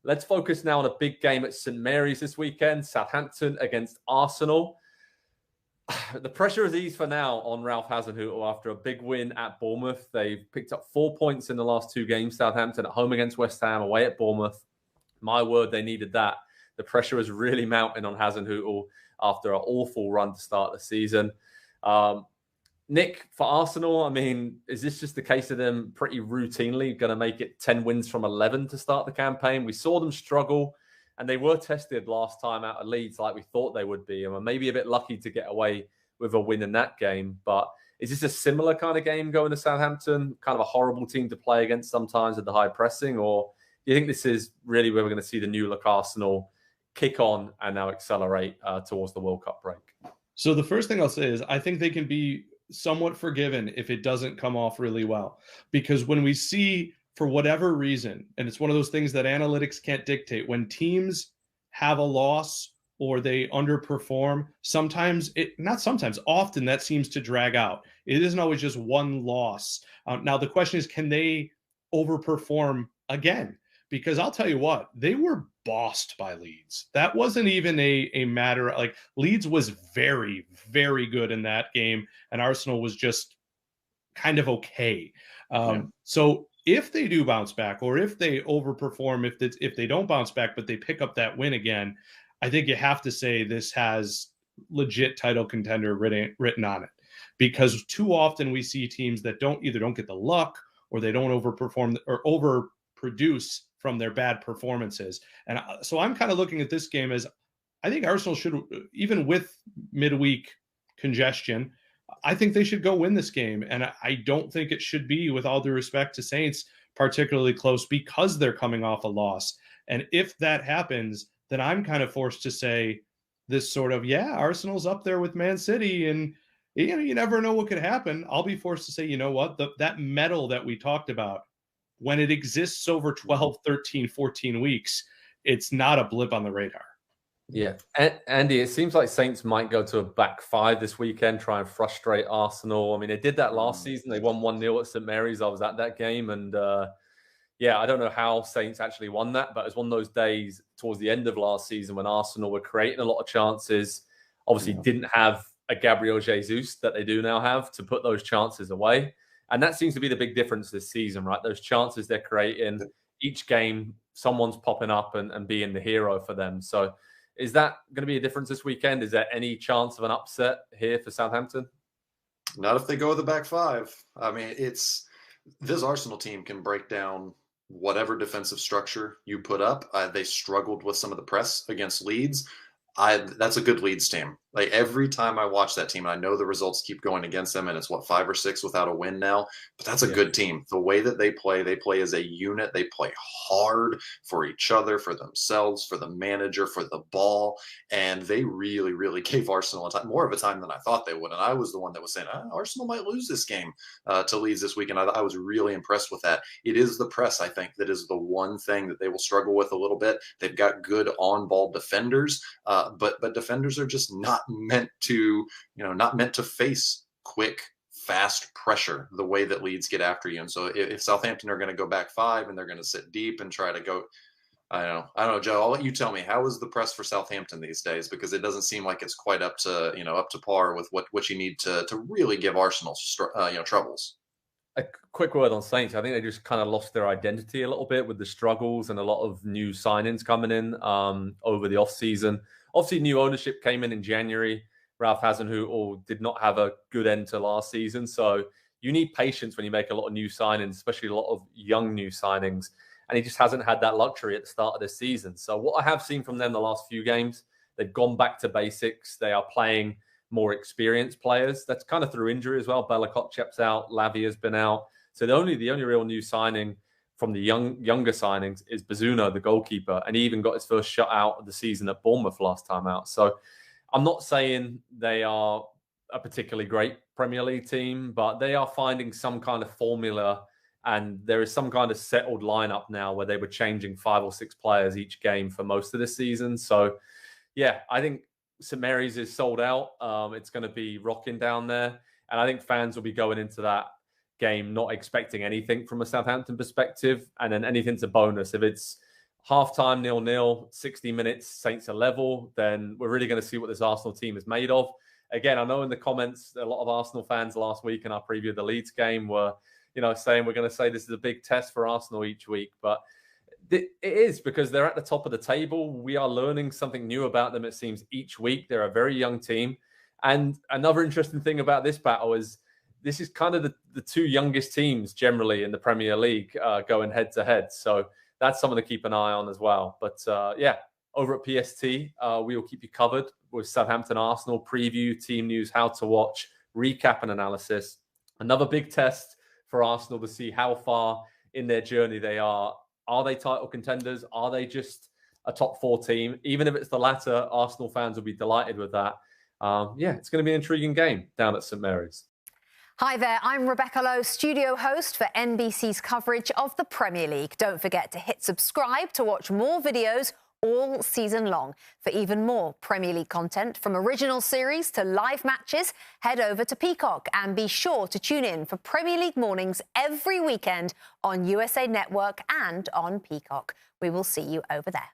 Let's focus now on a big game at St Mary's this weekend, Southampton against Arsenal. The pressure is eased for now on Ralph Hasenhüttl after a big win at Bournemouth. They've picked up 4 points in the last 2 games, Southampton at home against West Ham, away at Bournemouth. My word, they needed that. The pressure is really mounting on Hasenhüttl after an awful run to start the season. Nick, for Arsenal, I mean, is this just the case of them pretty routinely going to make it 10 wins from 11 to start the campaign? We saw them struggle, and they were tested last time out of Leeds like we thought they would be, and were maybe a bit lucky to get away with a win in that game. But is this a similar kind of game going to Southampton? Kind of a horrible team to play against sometimes with the high pressing? Or do you think this is really where we're going to see the new look Arsenal kick on and now accelerate towards the World Cup break? So the first thing I'll say is I think they can be somewhat forgiven if it doesn't come off really well. Because when we see, for whatever reason, and it's one of those things that analytics can't dictate, when teams have a loss or they underperform, often that seems to drag out. It isn't always just one loss. Now, the question is, can they overperform again? Because I'll tell you what, they were bossed by Leeds. That wasn't even a matter, like Leeds was very, very good in that game, and Arsenal was just kind of okay. So if they do bounce back, or if they overperform, if they don't bounce back, but they pick up that win again, I think you have to say this has legit title contender written on it. Because too often we see teams that either don't get the luck, or they don't overperform or overproduce from their bad performances. And so I'm kind of looking at this game as, I think Arsenal should, even with midweek congestion, I think they should go win this game. And I don't think it should be, with all due respect to Saints, particularly close because they're coming off a loss. And if that happens, then I'm kind of forced to say this sort of, Arsenal's up there with Man City, and you never know what could happen. I'll be forced to say, you know what, that medal that we talked about, when it exists over 12, 13, 14 weeks, it's not a blip on the radar. Yeah. Andy, it seems like Saints might go to a back 5 this weekend, try and frustrate Arsenal. I mean, they did that last season. They won 1-0 at St Mary's. I was at that game. And I don't know how Saints actually won that, but it was one of those days towards the end of last season when Arsenal were creating a lot of chances. Obviously didn't have a Gabriel Jesus that they do now have to put those chances away. And that seems to be the big difference this season, right? Those chances they're creating, each game, someone's popping up and being the hero for them. So is that going to be a difference this weekend? Is there any chance of an upset here for Southampton? Not if they go with the back 5. I mean, this Arsenal team can break down whatever defensive structure you put up. They struggled with some of the press against Leeds. That's a good Leeds team. Like, every time I watch that team, and I know the results keep going against them, and it's 5 or 6 without a win now, but that's a good team. The way that they play as a unit. They play hard for each other, for themselves, for the manager, for the ball, and they really, really gave Arsenal more of a time than I thought they would. And I was the one that was saying, Arsenal might lose this game to Leeds this week, and I was really impressed with that. It is the press, I think, that is the one thing that they will struggle with a little bit. They've got good on-ball defenders, but defenders are just not meant to face quick, fast pressure the way that Leeds get after you. And so if Southampton are going to go back 5 and they're going to sit deep and try to go, I don't know, Joe, I'll let you tell me, how is the press for Southampton these days? Because it doesn't seem like it's quite up to par with what you need to really give Arsenal troubles. A quick word on Saints. I think they just kind of lost their identity a little bit with the struggles and a lot of new signings coming in over the offseason. Obviously, new ownership came in January. Ralph Hasenhüttl did not have a good end to last season. So you need patience when you make a lot of new signings, especially a lot of young new signings. And he just hasn't had that luxury at the start of this season. So what I have seen from them the last few games, they've gone back to basics. They are playing more experienced players. That's kind of through injury as well. Bella Kotchap's out. Lavia's been out. So the only real new signing from the younger signings is Bazunu, the goalkeeper, and he even got his first shutout of the season at Bournemouth last time out. So I'm not saying they are a particularly great Premier League team, but they are finding some kind of formula, and there is some kind of settled lineup now where they were changing 5 or 6 players each game for most of the season. So, I think St Mary's is sold out. It's going to be rocking down there, and I think fans will be going into that game not expecting anything from a Southampton perspective, and then anything's a bonus. If it's Halftime 0-0, 60 minutes, Saints are level, then we're really going to see what this Arsenal team is made of. Again, I know in the comments, a lot of Arsenal fans last week in our preview of the Leeds game were, saying we're going to say this is a big test for Arsenal each week. But it is, because they're at the top of the table. We are learning something new about them, it seems, each week. They're a very young team. And another interesting thing about this battle is this is kind of the two youngest teams generally in the Premier League going head to head. So that's something to keep an eye on as well. But over at PST, we will keep you covered with Southampton Arsenal preview, team news, how to watch, recap and analysis. Another big test for Arsenal to see how far in their journey they are. Are they title contenders? Are they just a top 4 team? Even if it's the latter, Arsenal fans will be delighted with that. It's going to be an intriguing game down at St Mary's. Hi there, I'm Rebecca Lowe, studio host for NBC's coverage of the Premier League. Don't forget to hit subscribe to watch more videos all season long. For even more Premier League content, from original series to live matches, head over to Peacock and be sure to tune in for Premier League mornings every weekend on USA Network and on Peacock. We will see you over there.